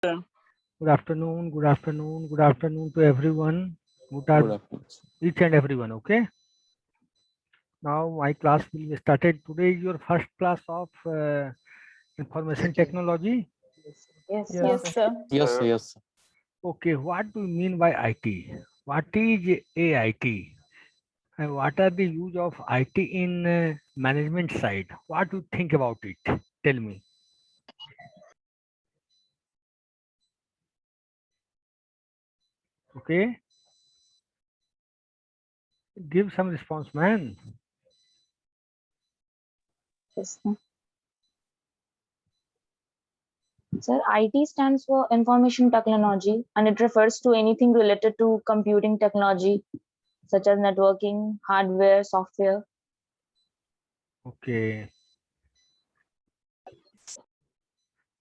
Good afternoon, good afternoon, good afternoon to everyone. Good afternoon. Each and everyone, okay? Now my class will be started. Today is your first class of information technology. Yes, Yes, sir. sir. Yes, sir, yes, sir. Okay, what do you mean by IT? What is AIT? And what are the use of IT in management side? What do you think about it? Tell me. Okay, give some response, man. Yes, sir. Sir, IT stands for Information Technology and it refers to anything related to computing technology such as networking, hardware, software. Okay.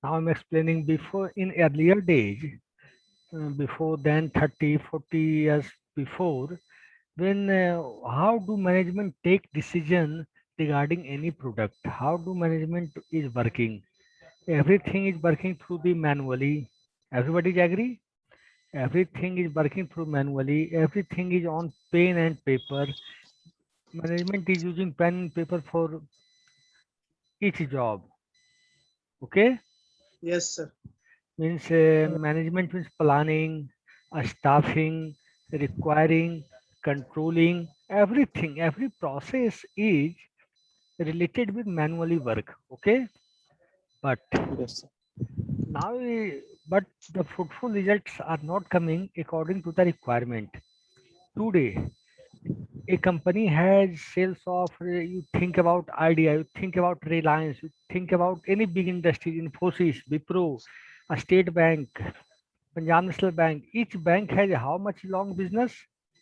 Now I'm explaining before in earlier days, before then 30, 40 years before, when how do management take decision regarding any product? How do management is working? Everything is working through the manually. Everybody is agree? Everything is working through manually. Everything is on pen and paper. Management is using pen and paper for each job. Okay? Yes, sir. Means management means planning, staffing, requiring, controlling, everything. Every process is related with manually work. Okay? But Yes, sir. now, but the fruitful results are not coming according to the requirement. Today, a company has sales of, you think about Idea, you think about Reliance, you think about any big industry, Infosys, Wipro, a State Bank, Punjab National Bank. Each bank has how much long business?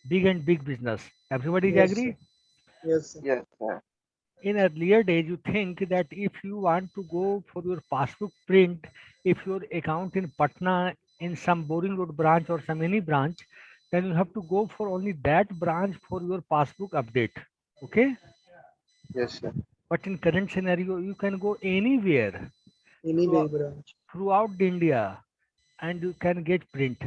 Big and big business. Everybody is Yes, sir. agree? Yes, sir. Yes, sir. In earlier days, you think that if you want to go for your passbook print, if your account in Patna in some Boring Road branch or some any branch, then you have to go for only that branch for your passbook update. Okay? Yes, sir. But in current scenario, you can go anywhere Anyway, branch. throughout India and you can get print.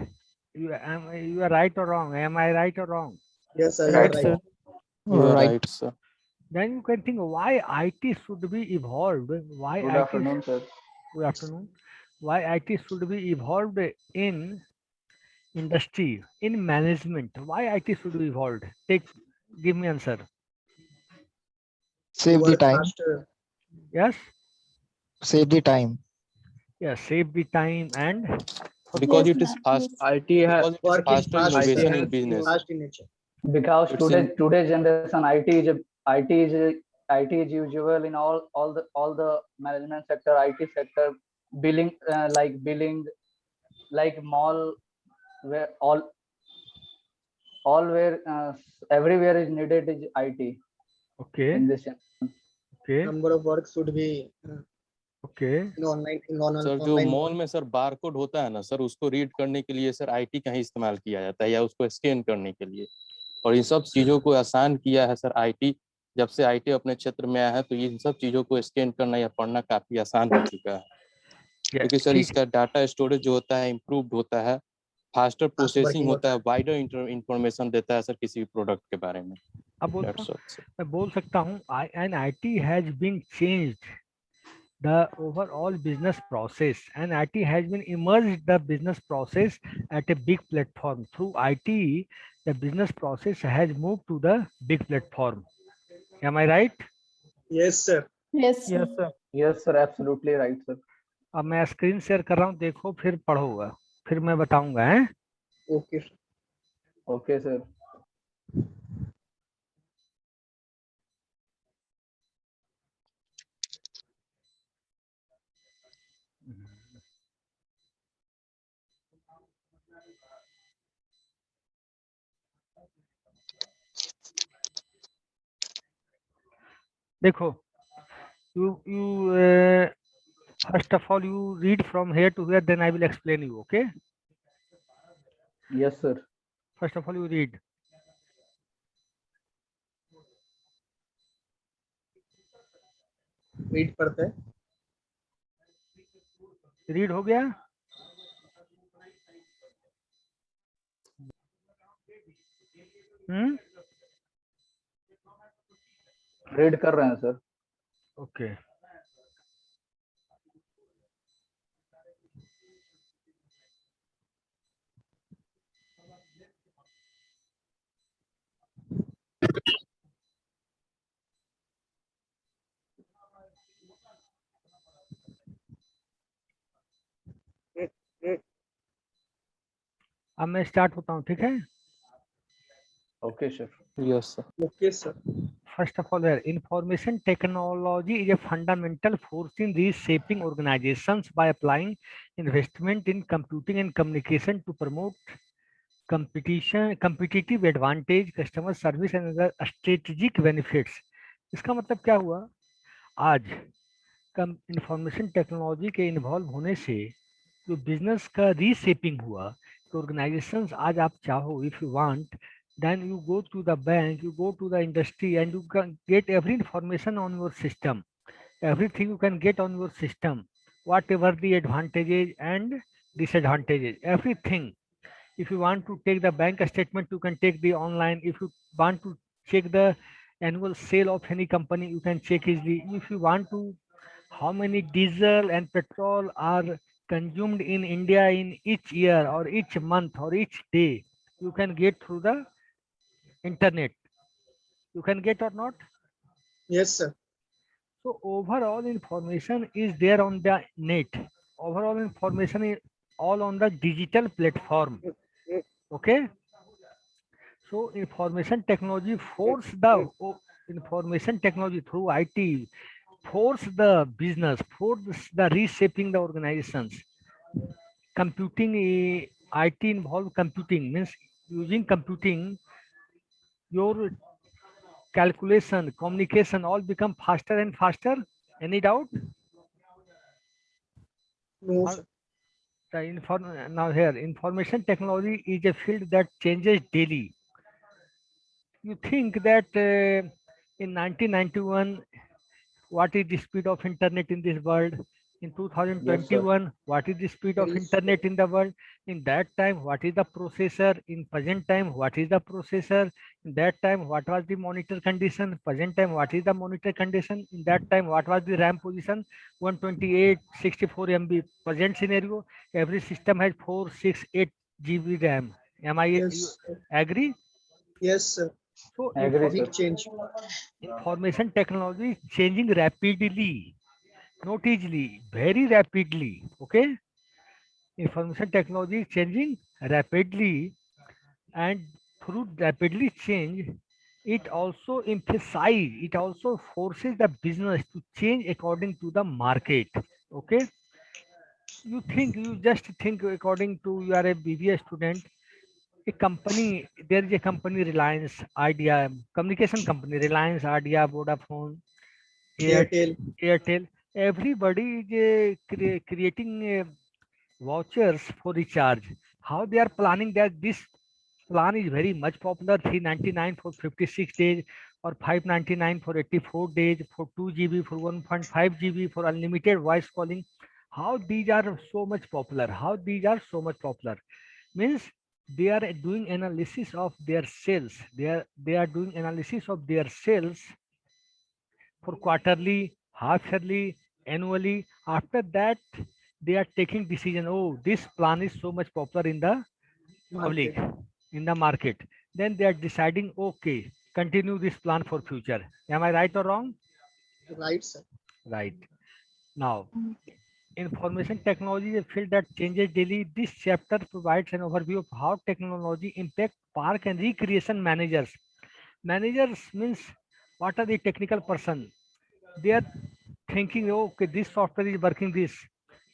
You are right or wrong? Am I right or wrong? Yes, sir. You are Right, right. sir. You are Right. right, sir. Then you can think why IT should be evolved. Why Good IT? afternoon, sir. Good afternoon. Why IT should be evolved in industry, in management? Why IT should be evolved? Give me answer. To Save the work time. faster. Yes. Save the time. Yes. Save the time and Because Yes, it is ma'am. fast. IT has Because it is Work in faster fast. IT innovation has in business. Fast in nature. because It's in today's generation IT is usual in all the management sector, IT sector, billing billing like mall where all where everywhere is needed is IT okay. in this generation. Okay. Number of work should be Okay. in online sir जो online mall mode. में sir barcode होता है ना sir, उसको read करने के लिए sir IT का ही इस्तेमाल किया जाता है या उसको स्कैन करने के लिए। और इन सब चीजों को आसान किया है सर आईटी। जब से आईटी अपने क्षेत्र में आया है तो इन सब चीजों को स्कैन करना या पढ़ना काफी आसान हो चुका है, Yeah. क्योंकि सर इसका डाटा स्टोरेज जो होता है इम्प्रूव्ड होता है, फास्टर प्रोसेसिंग working होता होता है, वाइडर इंफॉर्मेशन देता है सर किसी भी प्रोडक्ट के बारे में। अब That's all, sir. मैं बोल सकता हूँ N IT has been changed the overall business process, and IT has been immersed the business process at a big platform. Through IT, the business process has moved to the big platform. Am I right? Yes, sir. Yes, sir. Yes, sir. Yes, sir. Absolutely right, sir. अब मैं screen share कर रहा हूँ, देखो फिर पढ़ोगा, फिर मैं बताऊंगा है। Okay. Okay, sir. देखो, you first of all you read from here to here, then I will explain you. Okay, Yes, sir. first of all you read. Read पढ़ते हैं. रीड हो गया? रीड कर रहे हैं सर। ओके अब मैं स्टार्ट होता हूँ, ठीक है। Okay sir. Yes sir. Okay, sir. First of all, here, information technology is a fundamental force in reshaping organizations by applying investment in computing and communication to promote competitive advantage, customer service and other strategic benefits. इसका मतलब क्या हुआ, आज information technology के involve होने से जो business का रीशेपिंग हुआ, तो ऑर्गेनाइजेशंस आज आप चाहो, if you want, then you go to the bank, you go to the industry and you can get every information on your system. Everything you can get on your system, whatever the advantages and disadvantages, everything. If you want to take the bank statement, you can take the online. If you want to check the annual sale of any company, you can check easily. If you want to how many diesel and petrol are consumed in India in each year or each month or each day, you can get through the internet. You can get or not? Yes, sir. So overall information is there on the net. Overall information is all on the digital platform. Okay. So information technology information technology through IT force the business, force the reshaping the organizations. Computing, IT involve computing, means using computing, your calculation, communication all become faster and faster. Any doubt? No, How- sir. Now here, information technology is a field that changes daily. You think that in 1991, what is the speed of internet in this world? In 2021, what is the speed of Very internet in the world? In that time, what is the processor? In present time, what is the processor? In that time, what was the monitor condition? Present time, what is the monitor condition? In that time, what was the RAM position? 128, 64 MB. Present scenario, every system has 4, 6, 8 GB RAM. Am I you Yes, sir. agree? Yes, sir. So Agree, sir. Big change. information technology is changing rapidly, not easily, very rapidly. Okay, information technology is changing rapidly, and through rapidly change, it also forces the business to change according to the market. Okay, you just think according to, you are a BBA student, a company, there is a company Reliance Idea, communication company Reliance Idea, Vodafone, Airtel. Airtel, everybody is creating vouchers for recharge. How they are planning that this plan is very much popular, 399 for 56 days or 599 for 84 days for 2 GB, for 1.5 GB, for unlimited voice calling. How these are so much popular? How these are so much popular? Means they are doing analysis of their sales. They are doing analysis of their sales for quarterly, half yearly, annually. After that, they are taking decision. Oh, this plan is so much popular in the public, Market. in the market. Then they are deciding, okay, continue this plan for future. Am I right or wrong? Right, sir. Right. Now, information technology is a field that changes daily. This chapter provides an overview of how technology impact park and recreation managers. Managers means what are the technical person? They are thinking, oh, okay, this software is working this.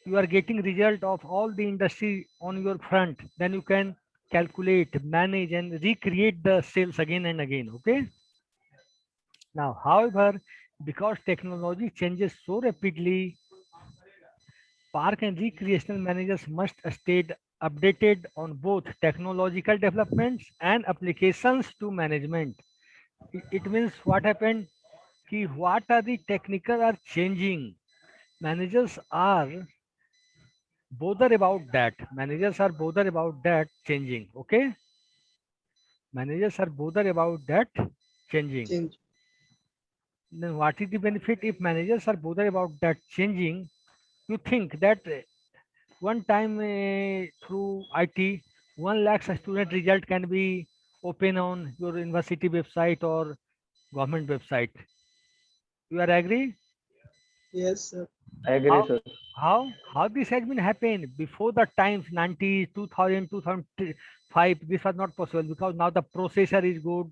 You are getting result of all the industry on your front. Then you can calculate, manage, and recreate the sales again and again. Okay. Now, however, because technology changes so rapidly, park and recreational managers must stay updated on both technological developments and applications to management. It means what happened? Ki what are the technical are changing? Managers are bother about that. Managers are bother about that changing. Okay. Managers are bothered about that changing. Change. Then what is the benefit if managers are bothered about that changing? You think that one time through IT, 1 lakh student result can be open on your university website or government website. You are agree? Yes, sir. I agree, How sir. how this has been happened before the times 90, 2000, 2005? This was not possible because now the processor is good,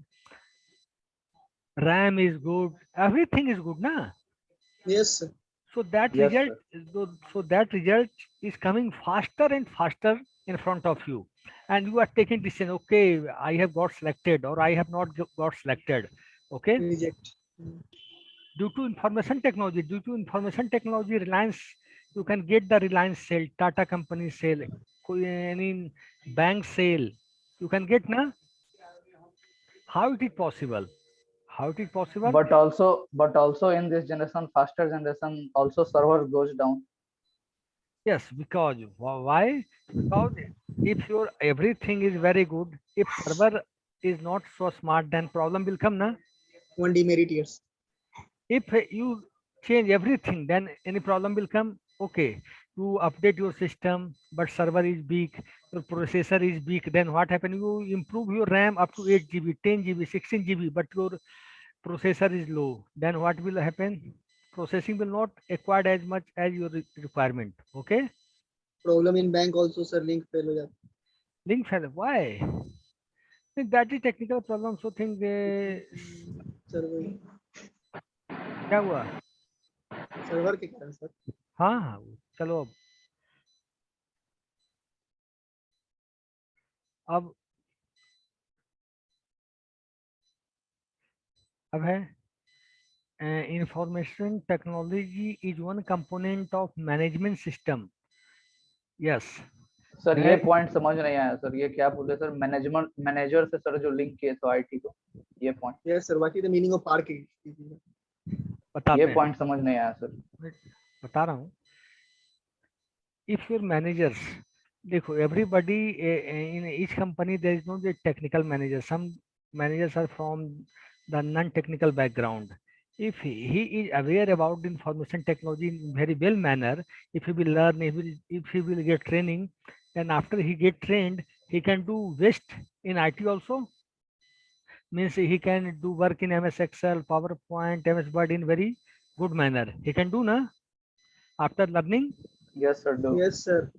RAM is good, everything is good, na? Yes, sir. So that Yes, result, sir. so that result is coming faster and faster in front of you, and you are taking decision. Okay, I have got selected or I have not got selected. Okay, Reject. Mm. due to information technology, Reliance, you can get the Reliance sale, Tata company sale, any bank sale, you can get na. How it is possible? How it is possible? But also in this generation, faster generation, also server goes down. Yes, because why? Because if your everything is very good, if server is not so smart, then problem will come, na? One demerit, yes. If you change everything, then any problem will come. Okay, you update your system, but server is weak, your processor is weak. Then what happen? You improve your RAM up to 8 GB, 10 GB, 16 GB, but your processor is low. Then what will happen? Processing will not acquire as much as your requirement. Okay. Problem in bank also, sir. Link fail हो जाता Link fail. Why? Think that is technical problem. So think sir वही क्या हुआ? Server के कारण sir. हाँ हाँ चलो अब है information technology is one component of management system. Yes. Sir ये That पॉइंट समझ नहीं आया सर, ये क्या बोले सर, मैनेजमेंट मैनेजर से सर जो लिंक किए तो आईटी को, ये point, Yes, sir. What is the meaning of park? बताते ये हैं, पॉइंट समझ नहीं आया सर. बता रहा हूँ. If your managers, देखो everybody in each company there is no the technical manager. Some managers are from the non-technical background. If he is aware about the information technology in very well manner, if he will learn, if he will get training, then after he get trained, he can do best in IT also. Means he can do work in MS Excel, PowerPoint, MS Word in very good manner. He can do na after learning. Yes sir, do. Yes, sir.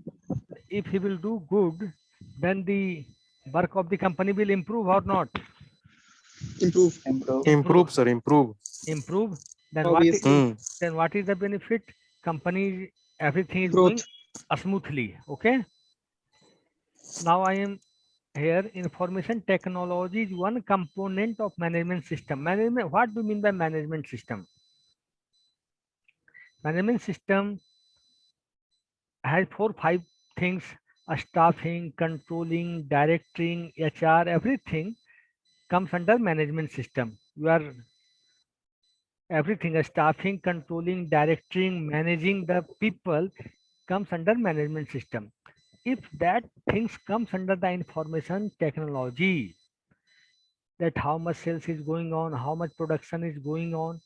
If he will do good, then the work of the company will improve or not? Improve. Improve. Improve, sir, improve. Improve. Then Obviously. what is the benefit? Company, everything is Growth. going smoothly. Okay. Now I am here. Information technology is one component of management system. Management. What do you mean by management system? Management system has 4-5 things: staffing, controlling, directing, HR, everything comes under management system. You are everything, staffing, controlling, directing, managing the people comes under management system. If that things comes under the information technology, that how much sales is going on, how much production is going on,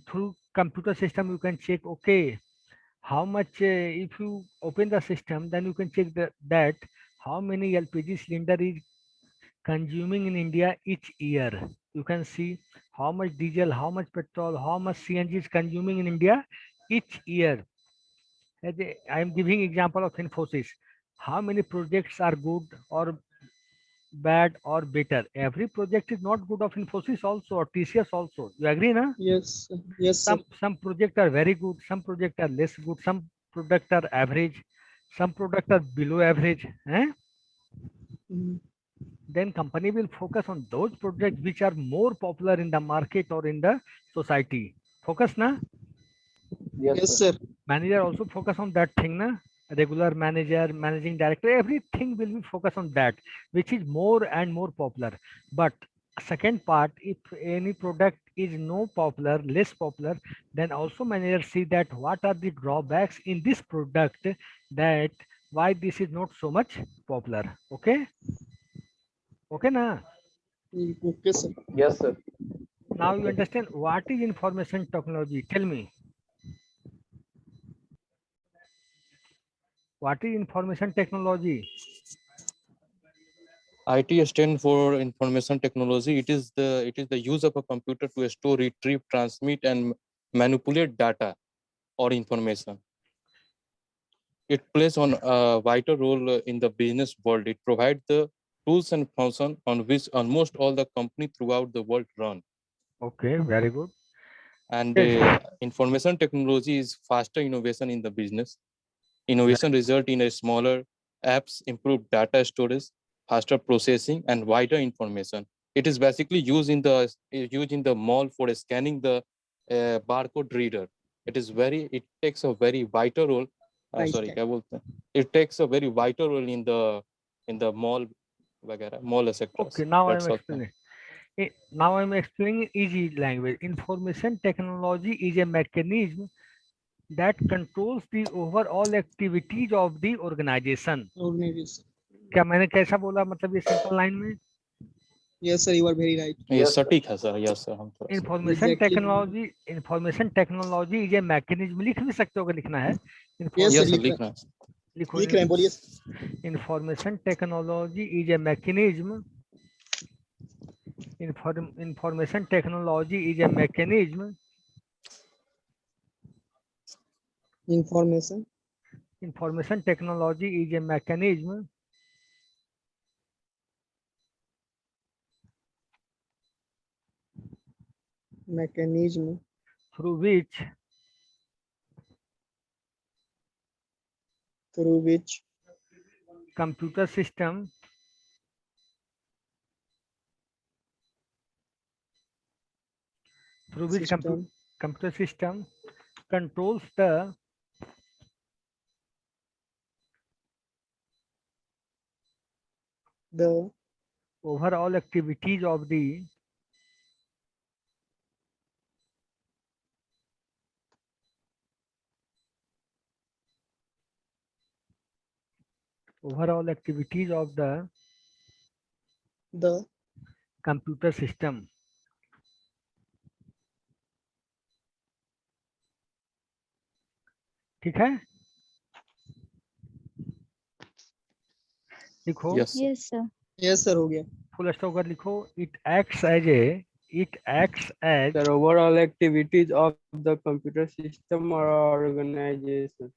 through computer system you can check, okay, how much if you open the system, then you can check that how many LPG cylinder is consuming in India each year. You can see how much diesel, how much petrol, how much CNG is consuming in India each year. I am giving example of Infosys. How many projects are good or bad or better? Every project is not good of Infosys also or TCS also. You agree, na? Yes. Sir. Yes, sir. Some projects are very good, some projects are less good, some products are average, some products are below average. Mm. Then company will focus on those projects which are more popular in the market or in the society. Focus na? Yes, Yes, sir. sir. Manager also focus on that thing na? Regular manager, managing director, everything will be focused on that, which is more and more popular. But second part, if any product is no popular, less popular, then also manager see that what are the drawbacks in this product, that why this is not so much popular. Okay. Okay na? Okay, sir. Yes, sir. Now you understand what is information technology. Tell me. What is information technology? IT stands for information technology. It is the use of a computer to store, retrieve, transmit, and manipulate data or information. It plays on a vital role in the business world. It provides the tools and function on which almost all the company throughout the world run. Okay, very good. And Yes. information technology is faster innovation in the business. Innovation result in a smaller apps, improved data storage, faster processing, and wider information. It is basically used in the mall for scanning the barcode reader. It takes a very vital role. Price Sorry, tag. क्या बोलते हैं? It takes a very vital role in the mall वगैरह mall sectors. Okay, now That's I'm all. explaining. Now I'm explaining easy language. Information technology is a mechanism that controls the overall activities of the organization. Organization. क्या मैंने कैसा बोला, मतलब ये simple line में? Yes, sir. You are very right. ये Yes, sir. सटीक है सर. Yes sir. हम थोड़ा सा information technology is a mechanism. लिख भी सकते हो अगर लिखना है. Yes, sir. यस सर लिखना. लिखो. लिख रहे हैं, बोलिए. Information technology is a mechanism. Information technology is a mechanism. Information. Information technology is a mechanism Mechanism. through which computer system System. computer system controls the overall activities of the The computer system. ठीक है, लिखो. Yes, sir. Yes, sir. Yes, sir. हो गया. Full stop कर लिखो. it acts as The overall activities of the computer system or organization.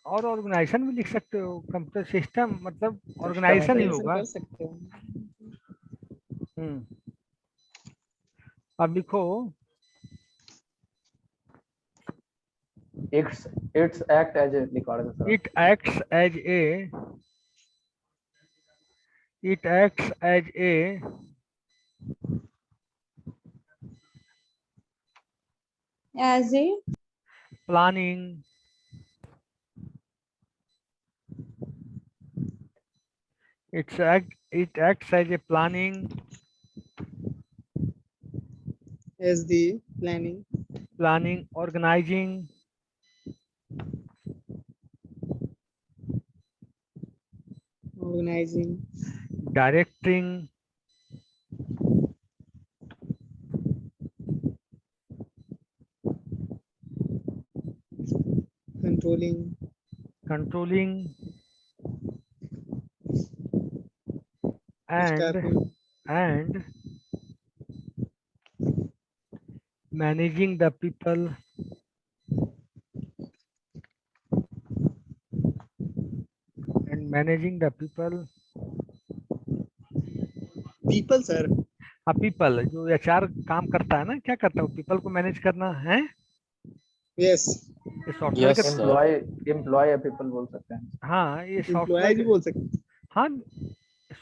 और organisation भी लिख सकते हो. कंप्यूटर सिस्टम मतलब ऑर्गेनाइजेशन ही Organization होगा. कर सकते हो. अब लिखो. It's act as a लिखवा रहे थे sir. it acts as a As a planning, it acts as a planning, As the planning. organizing, Organizing. directing, controlling, Staffing. and managing the people People, sir. People. जो HR काम करता है ना, क्या करता है वो? पीपल को मैनेज करना है. Yes. ये सॉफ्टवेयर Yes, के sir. एम्प्लॉय या पीपल बोल सकते हैं. हाँ, ये Employee सॉफ्टवेयर भी बोल सकते हैं. हाँ,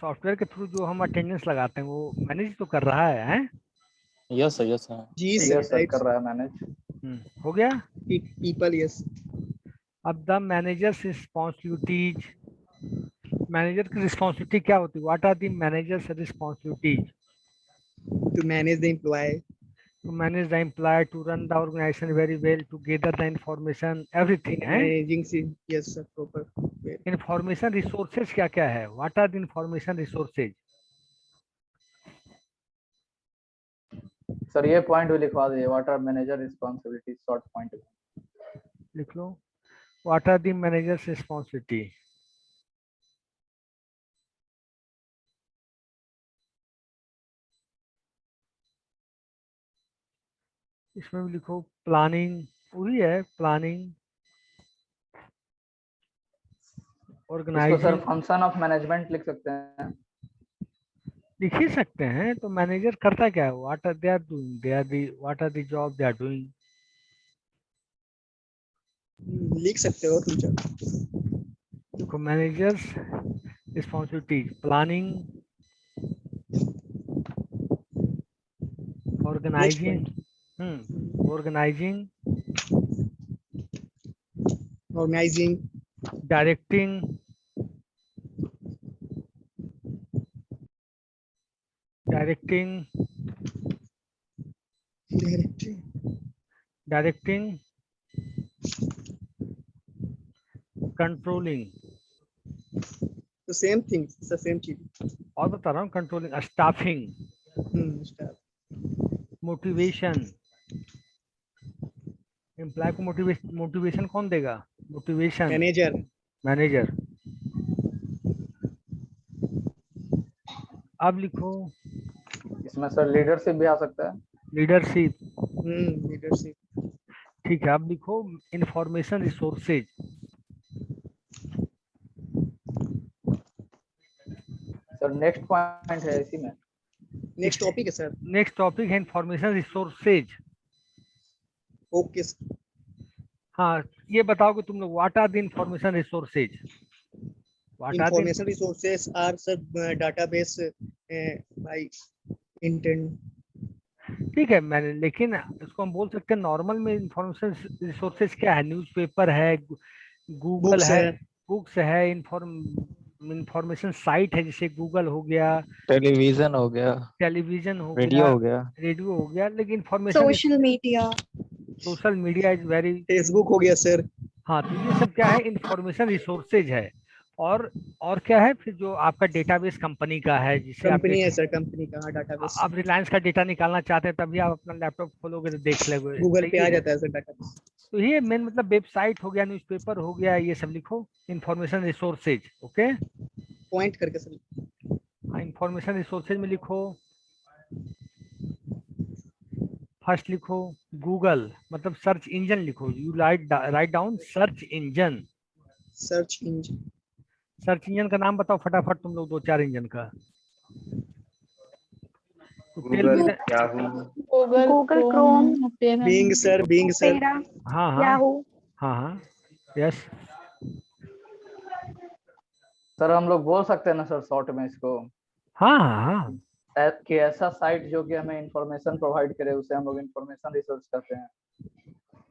सॉफ्टवेयर के थ्रू जो हम अटेंडेंस लगाते हैं वो मैनेज तो कर रहा है, हैं? Yes, sir. Yes, sir. जी Yes, सर. sir. Right. कर रहा है मैनेज. हो गया. People. Yes. अब द मैनेजर्स रिस्पॉन्सिबिलिटीज. मैनेजर की रिस्पॉन्सिबिलिटी क्या होती है? What are the managers responsibilities? To manage the employee. To manage the employee, to run the organization very well, to gather the information, everything, है? Managing. Yes, sir. Proper. Information resources क्या क्या है? What are the information resources? Sir ये point भी लिखवा दीजिए, water manager responsibility short point. लिख लो, what are the managers responsibility. इसमें भी लिखो प्लानिंग, वही है प्लानिंग, इसको sir organising. Function of management लिख सकते हैं। लिख ही सकते हैं। तो मैनेजर करता क्या है, what are they are doing, they are the what are the job they are doing. लिख सकते हो फ्यूचर। देखो managers responsibility, planning, organising, organising, organising, directing, directing, directing, controlling. तो सेम थिंग, सेम चीज। और बता रहा हूँ, कंट्रोलिंग, स्टाफिंग, मोटिवेशन। एम्प्लॉय को मोटिवेशन कौन देगा, मोटिवेशन मैनेजर। मैनेजर। अब लिखो इसमें सर लीडरशिप भी आ सकता है। लीडरशिप। लीडरशिप। ठीक है, अब लिखो information resources. Sir next point है इसी में। नेक्स्ट टॉपिक है सर। नेक्स्ट टॉपिक है इंफॉर्मेशन रिसोर्सेज। ओके। हाँ, ये बताओ कि तुम लोग what are the information resources. What are the information resources are sir database by intent. ठीक है मैंने, लेकिन इसको हम बोल सकते हैं नॉर्मल में इंफॉर्मेशन रिसोर्सेज क्या है, न्यूज़पेपर है, गूगल बुक्स है, है। बुक्स है, इंफॉर्मेशन साइट है जैसे गूगल हो गया, टेलीविजन हो गया, टेलीविजन हो रेडियो गया, हो गया। रेडियो हो गया। लेकिन information, social media, social media is very. Facebook हो गया सर। हाँ, तो ये सब क्या है, इंफॉर्मेशन रिसोर्सेज है। और क्या है फिर, जो आपका डेटाबेस कंपनी का है, जिसे आप कंपनी है सर, कंपनी का डाटाबेस। आप रिलायंस का डेटा निकालना चाहते हैं, तभी आप अपना लैपटॉप खोलोगे तो देख लोगे। गूगल पे आ जाता है सर डाटाबेस। तो ये मेन मतलब वेबसाइट हो गया, न्यूज़पेपर हो गया, ये सब लिखो इंफॉर्मेशन रिसोर्सेज। ओके, पॉइंट करके सर। हाँ, इंफॉर्मेशन रिसोर्सेज में लिखो, फर्स्ट लिखो गूगल, मतलब सर्च इंजन लिखो। You write down search engine. Search engine. Search engine का नाम बताओ फटाफट तुम लोग, 2-4 इंजन का। Google, Chrome, Bing sir, Bing sir. Opera, हाँ हाँ याहू। हाँ हाँ, यस। सर हम लोग बोल सकते हैं ना सर शॉर्ट में इसको, हाँ हाँ हाँ, कि ऐसा साइट जो कि हमें इंफॉर्मेशन प्रोवाइड करे उसे हम लोग इंफॉर्मेशन रिसोर्स करते हैं।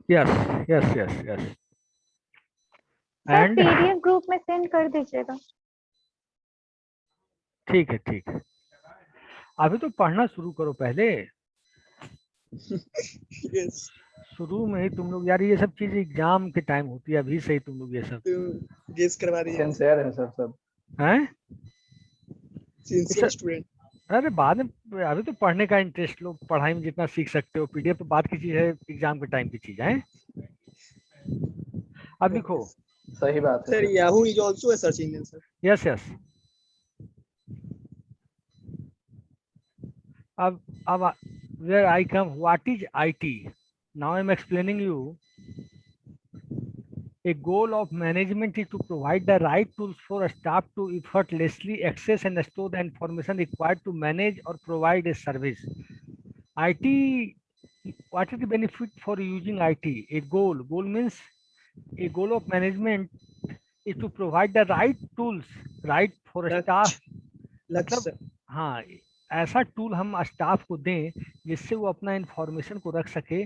Yes yes yes yes. Sir and PDF group में सेंड कर दीजिएगा। ठीक है, ठीक है। अभी तो पढ़ना शुरू करो पहले। यस। शुरू में ही तुम लोग यार, ये सब चीज एग्जाम के टाइम होती है, अभी से ही तुम लोग ये सब तो गेस करवा दीजिए। सिंसियर है सर सब। हैं। Sincere student. अरे बाद में, अभी तो पढ़ने का इंटरेस्ट लो, पढ़ाई में जितना सीख सकते हो। पीडीएफ तो बाद की चीज है, एग्जाम के टाइम की चीज है। अब लिखो, सही बात है sir sir. Yahoo is also a search engine sir. Yes yes. अब where I come, what is IT? Now I'm explaining you. A goal of management is to provide the right tools for a staff to effortlessly access and store the information required to manage or provide a service. IT, what is the benefit for using IT? A goal means a goal of management is to provide the right tools, right, for a staff. लक्ष्य मतलब sir. हाँ, ऐसा tool हम staff को दें जिससे वो अपना इंफॉर्मेशन को रख सके,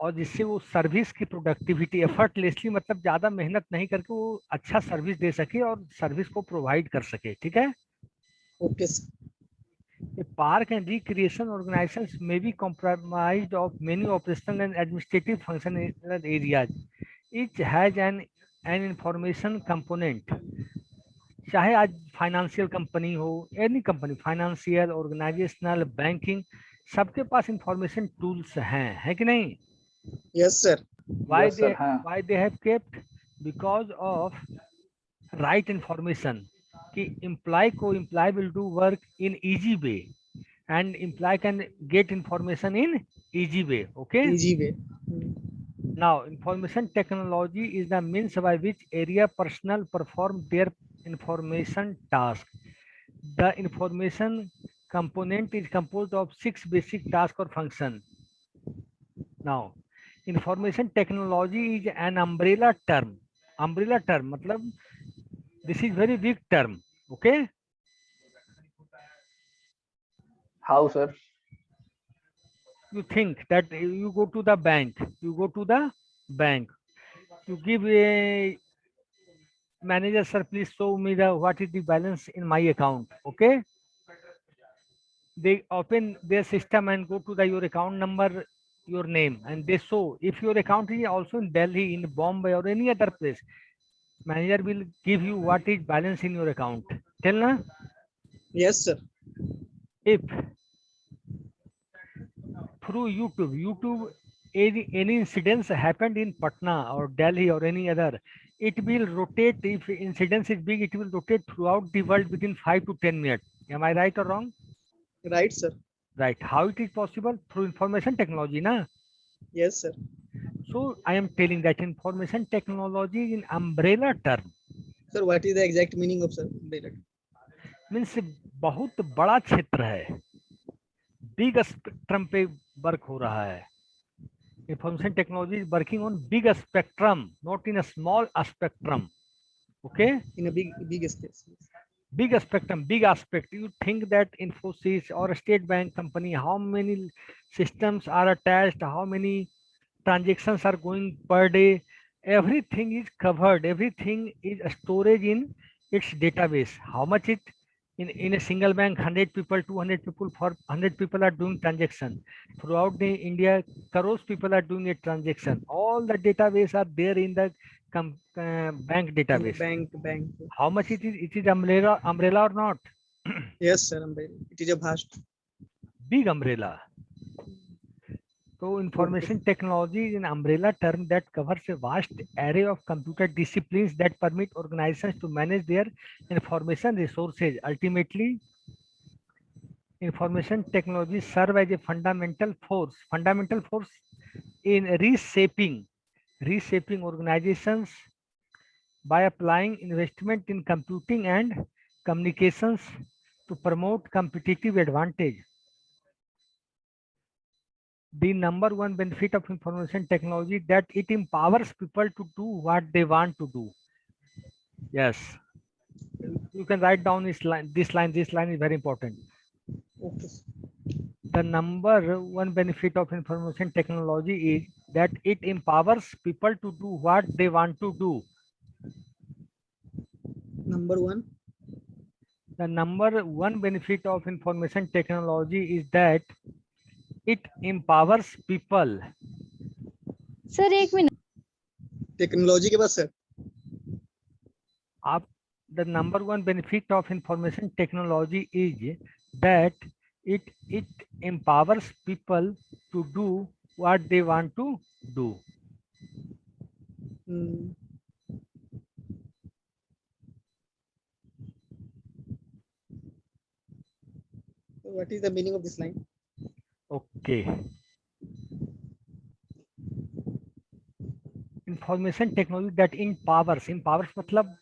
और जिससे वो सर्विस की प्रोडक्टिविटी, एफर्टलेसली, मतलब ज़्यादा मेहनत नहीं करके वो अच्छा सर्विस दे सके और सर्विस को प्रोवाइड कर सके। ठीक है। Okay sir. A park and recreation organizations may be comprised of many operational and administrative functional areas. Each has an information component. चाहे आज फाइनेंशियल कंपनी हो, any company, financial, organisational, banking, सबके पास इंफॉर्मेशन टूल्स हैं, है कि नहीं? Yes, sir. why Yes, they sir. हाँ. why they have kept? Because of right information कि employee will do work in easy way and employee can get information in easy way. Okay, Easy way. now information technology is the means by which area personnel perform their information task. The information component is composed of 6 basic tasks or function. Now information technology is an umbrella term. Umbrella term matlab this is very big term. Okay, How, sir? you think that you go to the bank, you give a manager, sir, please show me the what is the balance in my account. Okay, they open their system and go to the your account number, your name, and they show if your account is also in Delhi, in Bombay or any other place, manager will give you what is balance in your account. Tell na, Yes, sir. if through YouTube, any incidents happened in Patna or Delhi or any other, it will rotate. If incidence is big, it will rotate throughout the world within 5 to 10 minutes. Am I right or wrong? Right, sir. Right. How it is possible? Through information technology, na? Yes, sir. So I am telling that information technology is an umbrella term. Sir, what is the exact meaning of sir? Means बहुत बड़ा क्षेत्र है, big spectrum पे work हो रहा है. Information technology is working on big spectrum, not in a small spectrum. Okay, In a big space. big spectrum, big aspect. You think that Infosys or a State Bank company, how many systems are attached, how many transactions are going per day, everything is covered, everything is storage in its database. How much it in a single bank, 100 people, 200 people, for 100 people are doing transaction. Throughout the India, crores people are doing a transaction. All the database are there in the bank database. Bank. How much it is umbrella or not? Yes, sir. It is a vast. Big umbrella. So information technology is an umbrella term that covers a vast array of computer disciplines that permit organizations to manage their information resources. Ultimately, information technology serve as a fundamental force in reshaping organizations by applying investment in computing and communications to promote competitive advantage. The number one benefit of information technology that it empowers people to do what they want to do. Yes, you can write down this line. This line is very important. Okay. The number one benefit of information technology is that it empowers people to do what they want to do. Number one. The number one benefit of information technology is that it empowers people. Sir, एक minute. Technology के बाद sir. The number one benefit of information technology is that it empowers people to do what they want to do. What is the meaning of this line? Okay. Information technology that empowers मतलब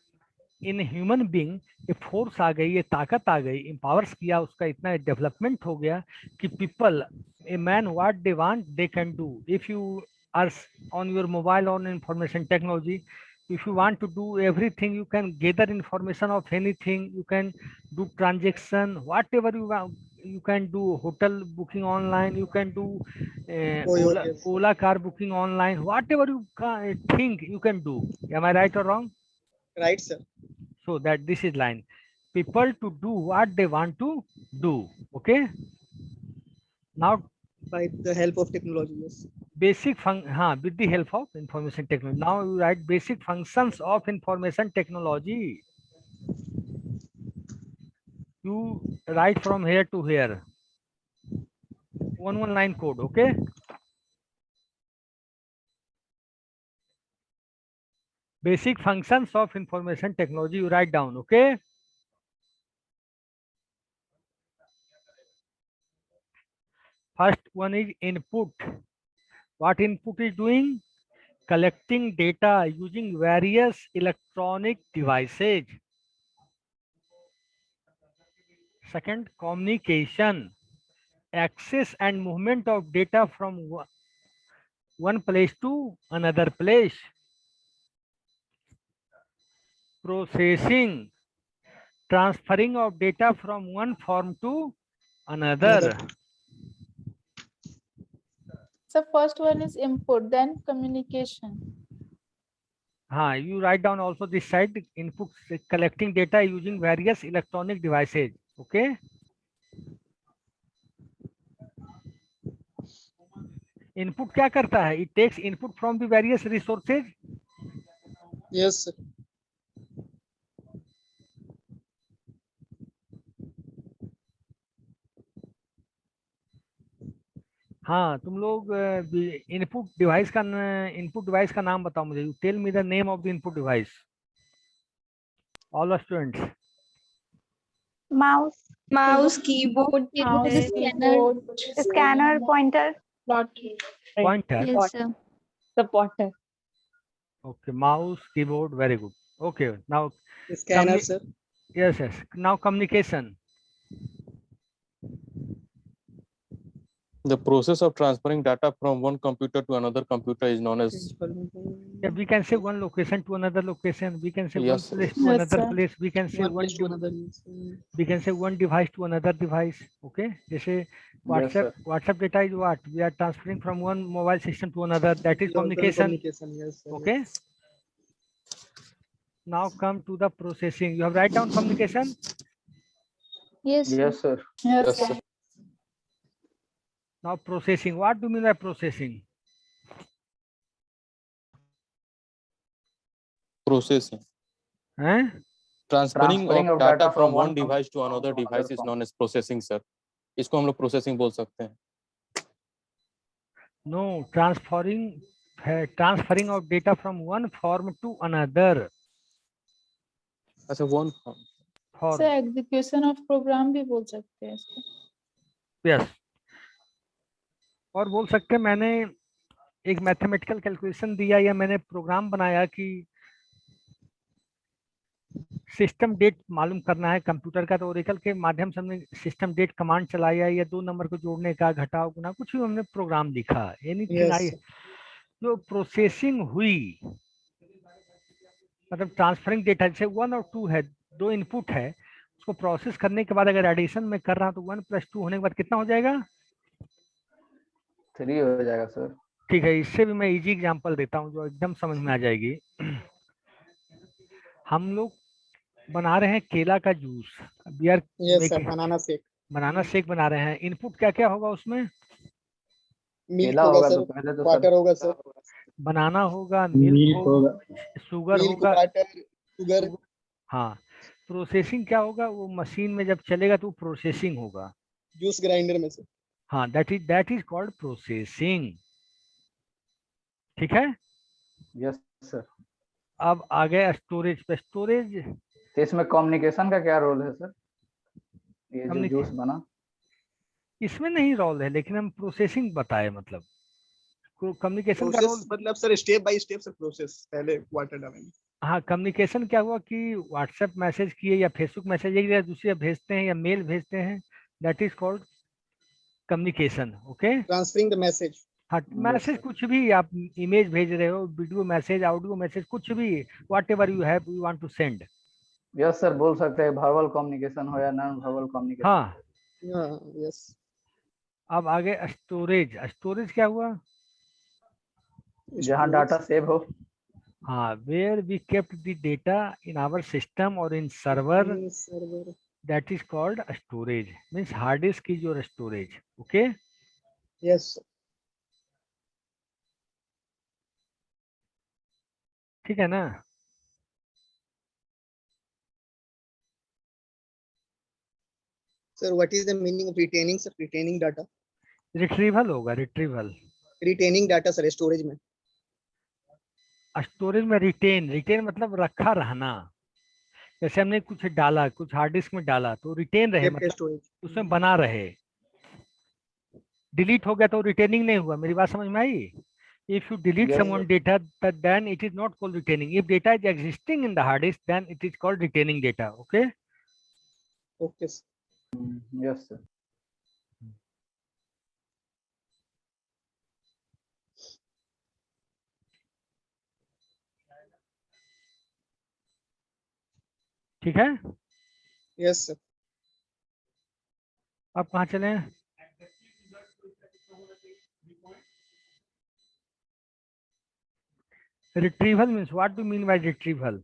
in human being ये force आ गई, ये ताकत आ गई, empowers किया, उसका इतना development हो गया कि people, a man, what they want they can do. If you are on your mobile on information technology, if you want to do everything, you can gather information of anything, you can do transaction, whatever you want. You can do hotel booking online, you can do Ola car booking online, whatever you can think you can do. Am I right or wrong? Right, sir. So that this is line, people to do what they want to do. Okay, now By the help of technology, yes. Basic with the help of information technology. Now you write basic functions of information technology. You write from here to here. one line code. Okay. Basic functions of information technology, you write down. Okay. First one is input. What input is doing? Collecting data using various electronic devices. Second, communication. Access and movement of data from one place to another place. Processing. Transferring of data from one form to another. So first one is input, then communication. You write down also this side, input, collecting data using various electronic devices. Okay. Input क्या करता है? It takes input from the various resources. Yes, sir. हाँ, तुम लोग input device का नाम बताओ मुझे. You tell me the name of the input device. All the students. Mouse, keyboard, scanner, pointer. Pointer. Yes, sir. Supporter. Okay, mouse, keyboard, very good. Okay, now Scanner, sir. yes. Now communication. The process of transferring data from one computer to another computer is known as. Yeah, we can say one location to another location. We can say Yes, one place to Yes, another sir. place. We can say One place to another. we can say one device to another device. Okay, जैसे sir. WhatsApp data is what we are transferring from one mobile system to another. That is Yeah, communication. Communication, yes, sir. Okay. Now come to the processing. You have write down communication. Yes, sir. Yes, sir. Yes, Yes, sir. sir. Now processing. What do you mean by processing? Processing. Eh? Transferring of data from one device to another device is known as processing, sir. इसको हम लोग processing बोल सकते हैं. No, transferring of data from one form to another. अच्छा, one form. Form. So execution of program भी बोल सकते हैं इसको. Yes. और बोल सकते हैं मैंने एक मैथमेटिकल कैलकुलेशन दिया या मैंने प्रोग्राम बनाया कि सिस्टम डेट मालूम करना है कंप्यूटर का, तो ओरेकल के माध्यम से हमने सिस्टम डेट कमांड चलाया या 2 नंबर को जोड़ने का, घटाव गुना, कुछ भी हमने प्रोग्राम लिखा. एनीथिंग आई जो प्रोसेसिंग हुई, मतलब ट्रांसफरिंग डेटा, जैसे 1 और 2 है, 2 इनपुट है, उसको प्रोसेस करने के बाद अगर एडिशन में कर रहा हूं तो 1 + 2 होने के बाद कितना हो जाएगा? 3 हो जाएगा सर. ठीक है, इससे भी मैं इजी एग्जांपल देता हूं जो एकदम समझ में आ जाएगी. हम लोग बना रहे हैं केला का juice. We are banana shake बना रहे हैं. इनपुट क्या क्या होगा उसमें? मिल्क होगा सर, वाटर होगा सर, बनाना होगा, मिल्क होगा, शुगर होगा, शुगर. हाँ. प्रोसेसिंग क्या होगा? वो मशीन में जब चलेगा तो प्रोसेसिंग होगा. जूस ग्राइंडर में सर. हाँ, दैट इज कॉल्ड प्रोसेसिंग. ठीक है. Yes sir. अब आ गए स्टोरेज पे. स्टोरेज, तो इसमें कम्युनिकेशन का क्या रोल है सर? ये जो जूस बना इसमें नहीं रोल है, लेकिन हम प्रोसेसिंग बताए, मतलब कम्युनिकेशन का रोल, मतलब sir step by step sir process. पहले वाटर डालेंगे. हाँ. कम्युनिकेशन क्या हुआ कि व्हाट्सएप मैसेज किए या फेसबुक मैसेज एक या दूसरे भेजते हैं या मेल भेजते हैं, that is called communication. Okay. Transferring the message. हाँ, मैसेज कुछ भी, आप इमेज भेज रहे हो, वीडियो मैसेज, ऑडियो मैसेज, कुछ भी, whatever you have you want to send. Yes sir, बोल सकते हैं वर्बल कम्युनिकेशन हो या नॉन वर्बल कम्युनिकेशन. हाँ. यस. अब आगे स्टोरेज. स्टोरेज क्या हुआ? जहाँ डाटा सेव हो. हाँ, where we kept the data in our system और in server, that is called storage. Means hard disk is your storage. Okay. Yes. ठीक है ना? Sir, what is the meaning of retaining, sir? Retaining data. Retrieval होगा, retrieval. Retaining data sir storage में। Storage में retain, retain मतलब रखा रहना। जैसे हमने कुछ डाला, कुछ हार्ड डिस्क में डाला तो रिटेन रहे, केप्ट मतलब स्टोरेज। उसमें बना रहे। डिलीट हो गया तो रिटेनिंग नहीं हुआ। मेरी बात समझ में आई? If you delete Yes, someone data, then it is not called retaining. If data is existing in the hard disk, then it is called retaining data. Okay? Okay sir. yes sir. ठीक है। Yes sir. अब कहाँ चले? Retrieval means, what do you mean by retrieval?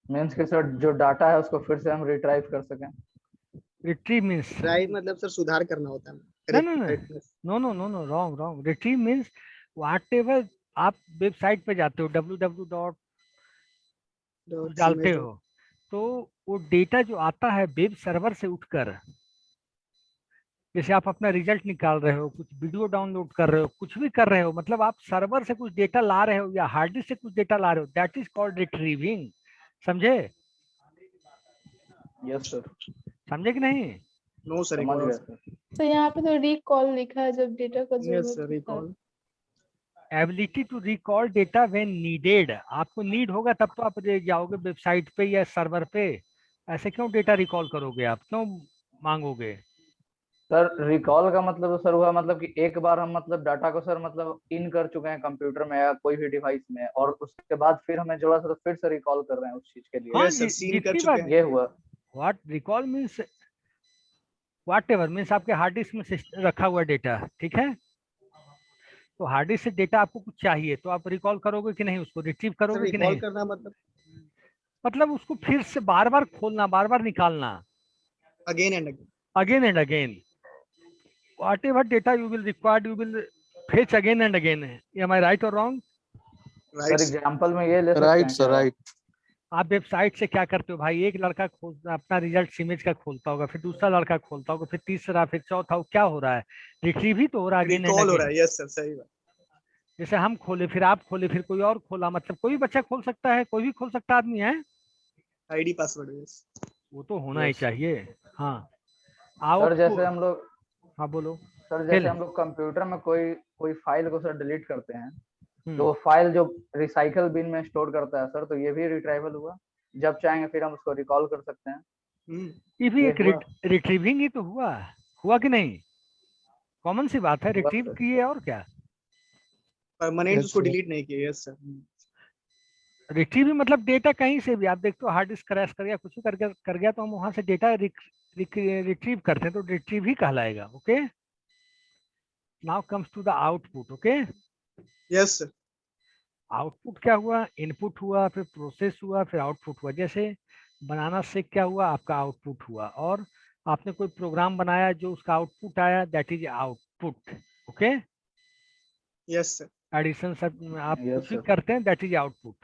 Means कि sir जो data है उसको फिर से हम रिट्राइव कर सकें। Retrieve means, राइट मतलब सर सुधार करना होता है। no, no, no, wrong, wrong. Retrieve means whatever आप वेबसाइट पे जाते हो, www. डालते हो, तो वो डेटा जो आता है वेब सर्वर से उठकर, जैसे आप अपना रिजल्ट निकाल रहे हो, कुछ वीडियो डाउनलोड कर रहे हो, कुछ भी कर रहे हो, मतलब आप सर्वर से कुछ डेटा ला रहे हो या हार्ड डिस्क से कुछ डेटा ला रहे हो, दैट इज कॉल्ड रिट्रीविंग। समझे? Yes sir. समझे कि नहीं? No sir. समझ गया सर। तो यहाँ पे तो रिकॉल लिखा है जब डेटा का यस जरूरत सर। होता है। Recall. Ability to recall data when needed. आपको नीड होगा तब तो आप जाओगे वेबसाइट पे या सर्वर पे। ऐसे क्यों डेटा रिकॉल करोगे? आप क्यों मांगोगे? सर रिकॉल का मतलब तो सर हुआ मतलब कि एक बार हम मतलब डाटा को सर मतलब इन कर चुके हैं कंप्यूटर में या कोई भी डिवाइस में, और उसके बाद फिर हमें जोड़ा सा तो फिर से रिकॉल कर रहे हैं उस चीज के लिए। हाँ, यस सर। सीन कर जितनी चुके बार हैं। ये हुआ। What recall means, what ever means आपके हार्ड डिस्क में रखा हुआ डेटा, ठीक है? तो हार्ड डिस्क से डेटा आपको कुछ चाहिए तो आप रिकॉल करोगे कि नहीं? उसको रिट्रीव सर करोगे कि रिकॉल नहीं? करना मतलब मतलब उसको फिर से बार बार खोलना, बार बार निकालना, again and again. Again and again. whatever data you will require, you will fetch again and again. Am I right or wrong? Sir right. Example में ये ले सकते राइट हैं सर, क्या? राइट। आप वेबसाइट से क्या करते हो भाई? एक लड़का अपना रिजल्ट इमेज का खोलता होगा, फिर दूसरा लड़का खोलता होगा, फिर तीसरा, फिर चौथा। क्या हो रहा है? रिट्रीव ही तो हो रहा है अगेन एंड रिकॉल हो रहा अगेन। है। यस सर सही बात। जैसे हम खोले, फिर आप खोले, फिर कोई और खोला, मतलब कोई भी बच्चा खोल सकता है, कोई भी खोल सकता आदमी है। ID password. यस। वो तो होना ही Yes, sir. चाहिए। हाँ, सर जैसे आउटपुट। हम लोग हाँ बोलो। Sir fill. जैसे हम लोग कंप्यूटर में कोई कोई फाइल को सर डिलीट करते हैं तो हम्म, वो फाइल जो रिसाइकल बिन में स्टोर करता है सर, तो ये भी रिट्राइवल हुआ। जब चाहेंगे फिर हम उसको रिकॉल कर सकते हैं। ये भी ये एक हुआ। रिट्रीविंग ही तो हुआ। हुआ कि नहीं? कॉमन सी बात है, हुआ रिट्रीव सर। किए और क्या। परमानेंट Yes, उसको sir. डिलीट नहीं किया। Yes sir. रिट्रीव भी मतलब डेटा कहीं से भी, आप देखते हो हार्ड डिस्क क्रैश कर गया, कुछ भी कर गया तो हम वहां से डेटा रिट्रीव करते हैं, तो रिट्रीव ही कहलाएगा। Okay, now comes to the output. Okay, yes sir. Output क्या हुआ? इनपुट हुआ, फिर प्रोसेस हुआ, फिर आउटपुट हुआ। जैसे बनाना सीख क्या हुआ? आपका आउटपुट हुआ। और आपने कोई प्रोग्राम बनाया जो उसका आउटपुट आया, that is output. Okay, yes sir. Addition सब आप यस कुछ भी सर। करते हैं, दैट इज आउटपुट।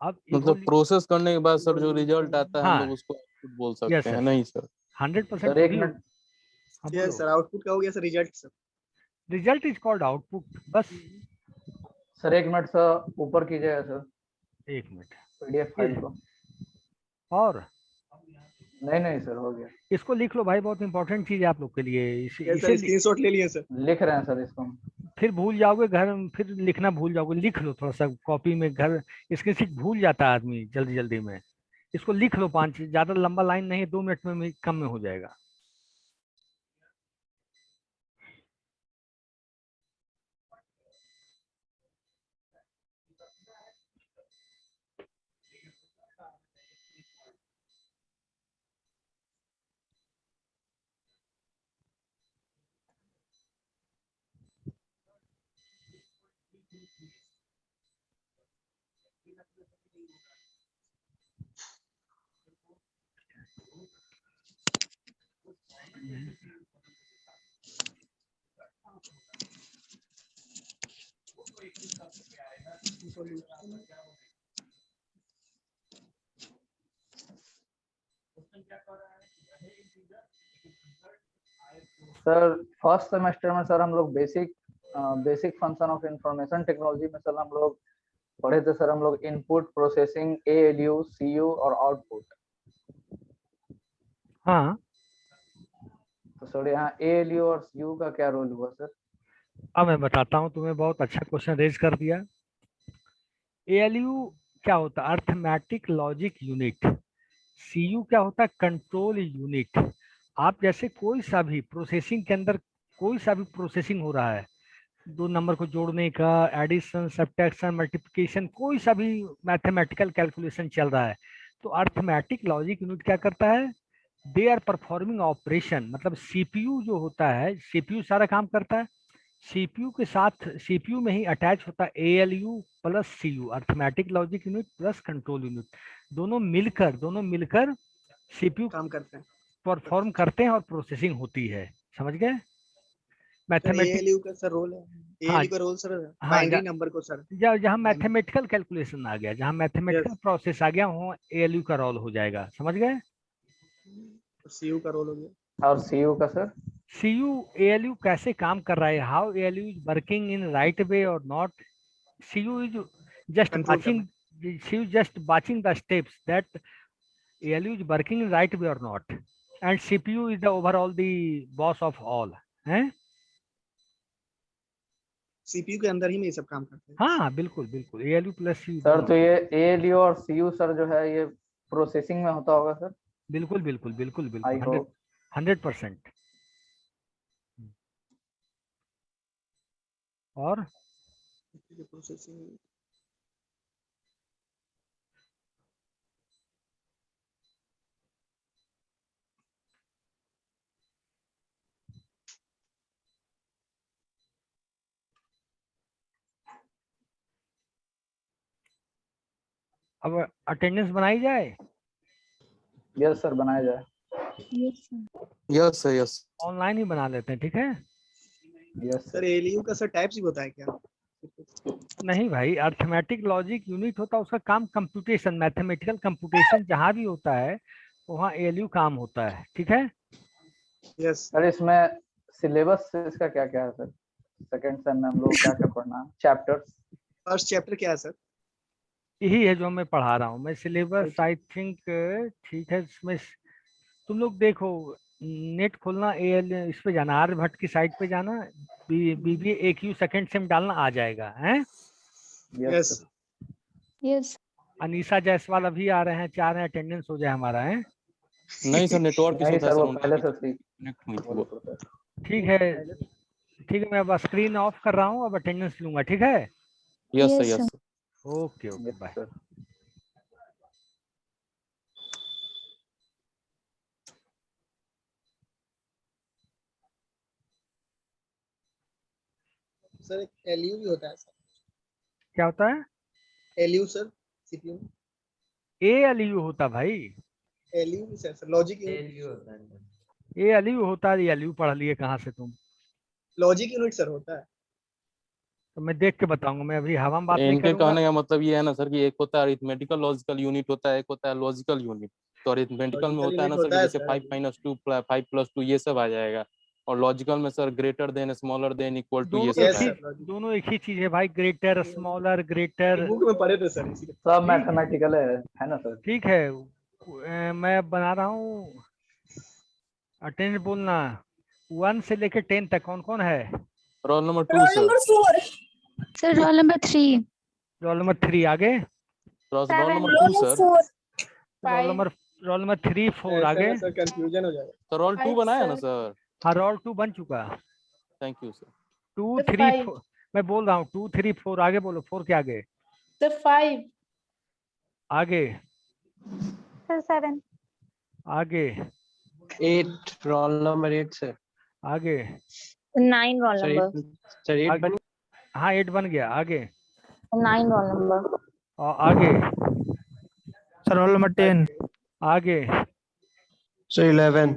अब मतलब प्रोसेस करने के बाद सर जो रिजल्ट आता है हम हाँ, लोग उसको आउटपुट बोल यस सकते हैं, सर, नहीं सर? 100% सर एक वही। मिनट हाँ यस बोलो। सर। आउटपुट का हो गया sir result sir. Result is called output, बस। सर एक मिनट सर ऊपर कीजिएगा सर एक मिनट। पीडीएफ फाइल को। और नहीं नहीं सर हो गया। इसको लिख लो भाई, बहुत इंपॉर्टेंट चीज है आप लोग के लिए। Yes sir. इसे स्क्रीनशॉट ले लिए सर। लिख रहे हैं सर इसको हम। फिर भूल जाओगे घर में, फिर लिखना भूल जाओगे। लिख लो थोड़ा सा कॉपी में, घर स्क्रीनशीट भूल जाता है आदमी जल्दी जल्दी में। इसको लिख लो, 5, ज्यादा लंबा लाइन नहीं है, 2 मिनट में कम में हो जाएगा। सर फर्स्ट सेमेस्टर में सर हम लोग basic function of information technology में सर हम लोग पढ़े थे सर, हम लोग इनपुट प्रोसेसिंग, ALU, CU और आउटपुट। हाँ, तो सर यहाँ ALU और CU का क्या रोल हुआ सर? अब मैं बताता हूँ तुम्हें, बहुत अच्छा क्वेश्चन रेज कर दिया। ALU क्या होता है? Arithmetic logic unit. CU क्या होता है? Control unit. आप जैसे कोई सा भी प्रोसेसिंग के अंदर कोई सा भी प्रोसेसिंग हो रहा है, दो नंबर को जोड़ने का, एडिशन, सब्ट्रैक्शन, मल्टीप्लिकेशन, कोई सा भी मैथमेटिकल कैलकुलेशन चल रहा है, तो अर्थमेटिक लॉजिक यूनिट क्या करता है? They are performing operation. मतलब CPU जो होता है, CPU सारा काम करता है। CPU के साथ, CPU में ही अटैच होता है ALU plus CU, arithmetic logic unit plus control unit. दोनों मिलकर CPU काम करते हैं। परफॉर्म करते हैं और प्रोसेसिंग होती है। समझ गए? सर मैथमेटिक, ALU का सर रोल है, हाँ ALU का रोल सर हाँ, बाइनरी नंबर को सर जहाँ मैथमेटिकल कैलकुलेशन आ गया, जहाँ मैथमेटिकल प्रोसेस आ गया, वहाँ ALU का रोल हो जाएगा। समझ गए? CU का रोल हो गया। और CU का सर? CU ALU कैसे काम कर रहा है, how ALU is working in right way और not. CU is just Control watching, CU just watching the steps that ALU is working in right way or not, and CPU is the overall the boss of all. हैं? CPU के अंदर ही में ये सब काम करते हैं। हाँ बिल्कुल बिल्कुल, ALU प्लस CU सर तो ये ALU और CU सर जो है ये प्रोसेसिंग में होता होगा सर? बिल्कुल बिल्कुल बिल्कुल आई बिल्कुल, होप। 100%। और प्रोसेसिंग अब अटेंडेंस बनाई जाए। यस सर, बनाया जाए। Yes sir, yes. ऑनलाइन ही बना लेते हैं, ठीक है? यस सर ALU का सर टाइप्स ही बताया क्या? नहीं भाई, अर्थमेटिक लॉजिक यूनिट होता है, उसका काम कंप्यूटेशन, मैथमेटिकल कंप्यूटेशन जहाँ भी होता है वहाँ ALU काम होता है, ठीक है? यस सर इसमें सिलेबस इसका क्या क्या है सर? सेकंड सेम में हम लोग क्या क्या पढ़ना है? चैप्टर्स? फर्स्ट चैप्टर क्या है सर? यही है जो मैं पढ़ा रहा हूँ। मैं सिलेबस आई थिंक ठीक है। इसमें तुम लोग देखो, नेट खोलना, इस पे जाना, आर्यभट्ट की साइट पे जाना, BBA AQ सेकंड सेम डालना, आ जाएगा। हैं? Yes Yes. अनीसा जायसवाल अभी आ रहे हैं, चाह रहे हैं अटेंडेंस हो जाए हमारा। है? नहीं सर, नेटवर्क नहीं इशू था सर, सर, वो उनका पहले भी से थी। कनेक्ट हुई थी वो। ठीक है ठीक है, मैं अब स्क्रीन ऑफ कर रहा हूँ, अब अटेंडेंस लूंगा, ठीक है? Yes sir, Yes, yes sir. Sir. Okay okay, yes bye. Sir. Sir LU भी होता है सर? क्या होता है? LU सर CPU में ALU होता भाई, LU भी सर लॉजिक यूनिट। ALU होता है। ALU पढ़ लिए कहाँ से तुम? लॉजिक यूनिट सर होता है। तो मैं देख के बताऊंगा, मैं अभी हवा में बात नहीं इनके करूंगा। कहने का मतलब ये है ना सर कि एक होता है अरिथमेटिकल लॉजिकल यूनिट होता है, एक होता है लॉजिकल यूनिट। तो अरिथमेटिकल में लॉजिकल होता है ना यूनिट सर कि होता है जैसे सर। 5 - 2 ये सब आ जाएगा, और लॉजिकल में sir greater than, smaller than, equal to, ये दोनों सब यस एक आएगा। ही सर, दोनों एक ही चीज है भाई, ग्रेटर, स्मॉलर, ग्रेटर। बुक में पढ़े थे सर इसीलिए। सब ठीक मैथमेटिकल है ना सर? ठीक है। मैं बना रहा हूँ, अटेंडेंस बोलना। 1 से लेकर 10 तक कौन कौन है? Roll number 2 sir. Sir, roll number 3. Roll number 3 आगे। Roll number 2 sir. Roll number 3 4 ऐसे आगे। में सर कंफ्यूजन हो जाएगा। तो रोल 2 बनाया ना सर? हाँ, रोल 2 बन चुका। Thank you sir. 2 The 3 5. 4 मैं बोल रहा हूँ, 2 3 4 आगे बोलो। 4 के आगे? The 5. आगे Sir, 7. आगे 8, roll number 8 sir. आगे 9 roll Sir, number. 8 sir, 8 आगे। बन हाँ 8 बन गया। आगे 9 roll number. और आगे सर रोल नंबर 10। आगे sir 11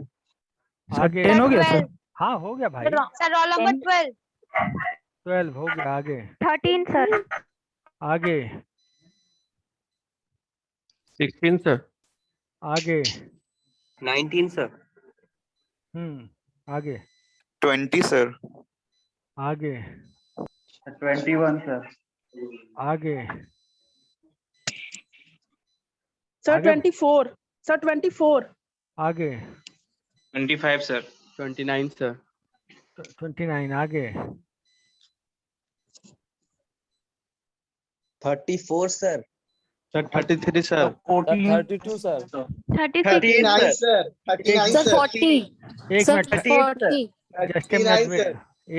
आगे 10 हो गया सर? हाँ हो गया भाई। Sir, roll number 12. 12 हो गया। आगे 13, sir. आगे 16 sir. आगे 19 sir. आगे 20 sir. आगे 21 sir. आगे Sir, आगे 24. Sir, 24. आगे 25 sir. 29 sir. 29 आगे 34 sir. Sir 33 sir. 32 sir. 36 39 sir. 39 sir, sir. 40 एक sir, मिनट 40 जस्ट 39 sir.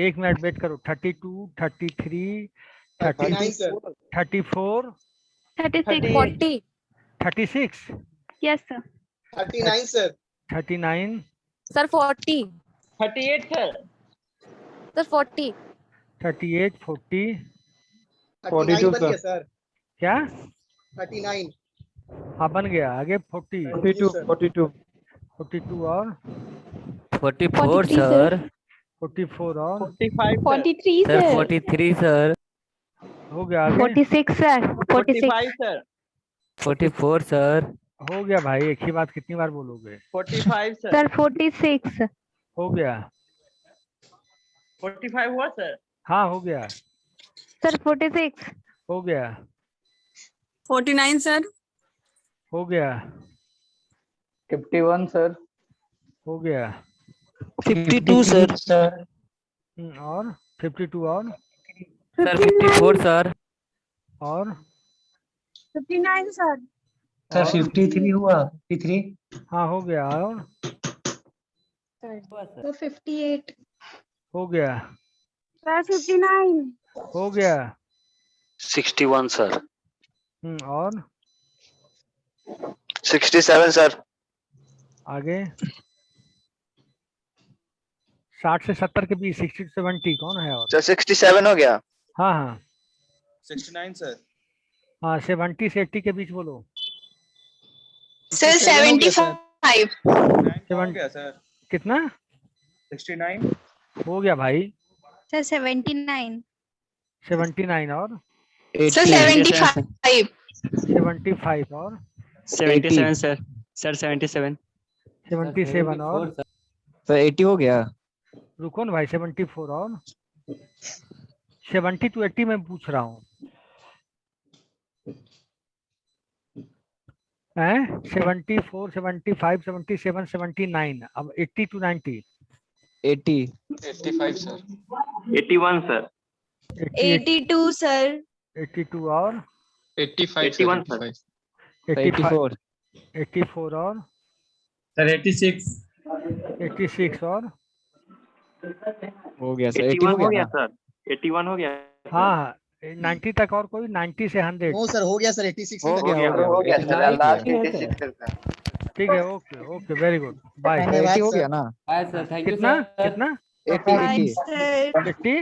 एक मिनट वेट करो 32 33 39 sir. 34 36 40 36 yes sir 39 sir. 39 sir 40 38 sir. sir 40 38 40 39 बन गया sir. क्या 39. हाँ बन गया आगे 40 42 sir. 42 और 44 sir 44 और 45 43 sir 43 sir. हो गया आगे 46 sir 46 sir. 44 sir. हो गया भाई एक ही बात कितनी बार बोलोगे 45 sir. sir 46 हो गया 45 हुआ sir. हाँ हो गया sir 46 हो गया 49 sir. हो गया 51 sir. हो गया 52 sir. और 52 और Sir 54 sir. और 59 sir. Sir 53 हुआ 53. हाँ हो गया और sir 58 हो गया Sir 59. हो गया 61 sir. और 67 sir. आगे 60 से 70 के बीच 60 से 70 कौन है और Sir 67 हो गया. हाँ हाँ 69 sir. हाँ 70 से 80 के बीच बोलो Sir 75. हो गया sir. कितना 69. हो गया भाई sir 79 79 और Sir 75. 75 और 77 sir. Sir 77. 77 और Sir 80 हो गया. रुको ना भाई 74 और 70 to 80 में पूछ रहा हूँ हैं 74 75 77 79 अब 80 to 90 80. 85 sir. 81 sir. 82 sir. 82 और 85 sir. 84. 84 और Sir 86. 86 और हो गया sir. 80 हो गया ना? sir. 81 हो गया. हाँ 90 तक और कोई 90 से 100 No sir, हो गया sir. 86 हो तक गया गया. हो गया sir. लास्ट ठीक है okay okay very good bye धन्यवाद 80 हो sir. गया ना? कितना कितना 80 Sir. 80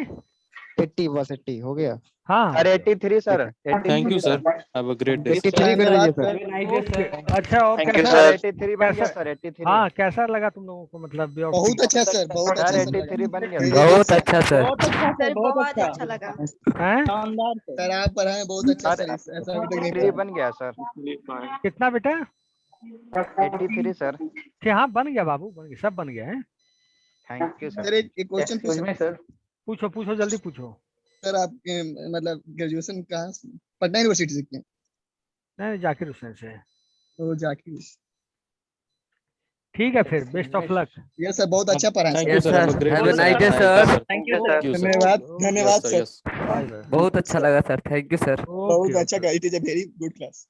80 बस 80 हो गया. हाँ Sir 83 sir. Thank you sir. Have a great day. 83 कर धन्यवाद दीजिए sir. sir. ओके अच्छा और Thank you कैसा sir. 83 बन गया sir. 83. हाँ कैसा लगा तुम लोगों को मतलब your बहुत अच्छा sir. बहुत Sir अच्छा sir. 83 बन गया. बहुत अच्छा sir. Sir बहुत अच्छा लगा. हैं Sir आप पढ़ाए बहुत अच्छा sir. ऐसा अभी तक नहीं 83 पढ़ा. बन गया sir. कितना बेटा 83 sir. कि हाँ बन गया बाबू बन गया सब बन गया है Thank you sir. Sir एक क्वेश्चन पूछ सकते हैं? sir. पूछो पूछो जल्दी पूछो सर आप मतलब ग्रेजुएशन कहाँ से? पटना यूनिवर्सिटी से किए? नहीं जाकिर हुसैन से तो जाकिर. ठीक है फिर best of luck yes sir बहुत अच्छा पढ़ाए Thank sir. you sir. Have a great Have a day, nice day, sir. sir. Thank you sir. Thank you, sir. धन्यवाद धन्यवाद Yes, sir. Sir. Yes. Bye bye बहुत अच्छा लगा sir. Thank you sir. बहुत अच्छा. It is a very good class.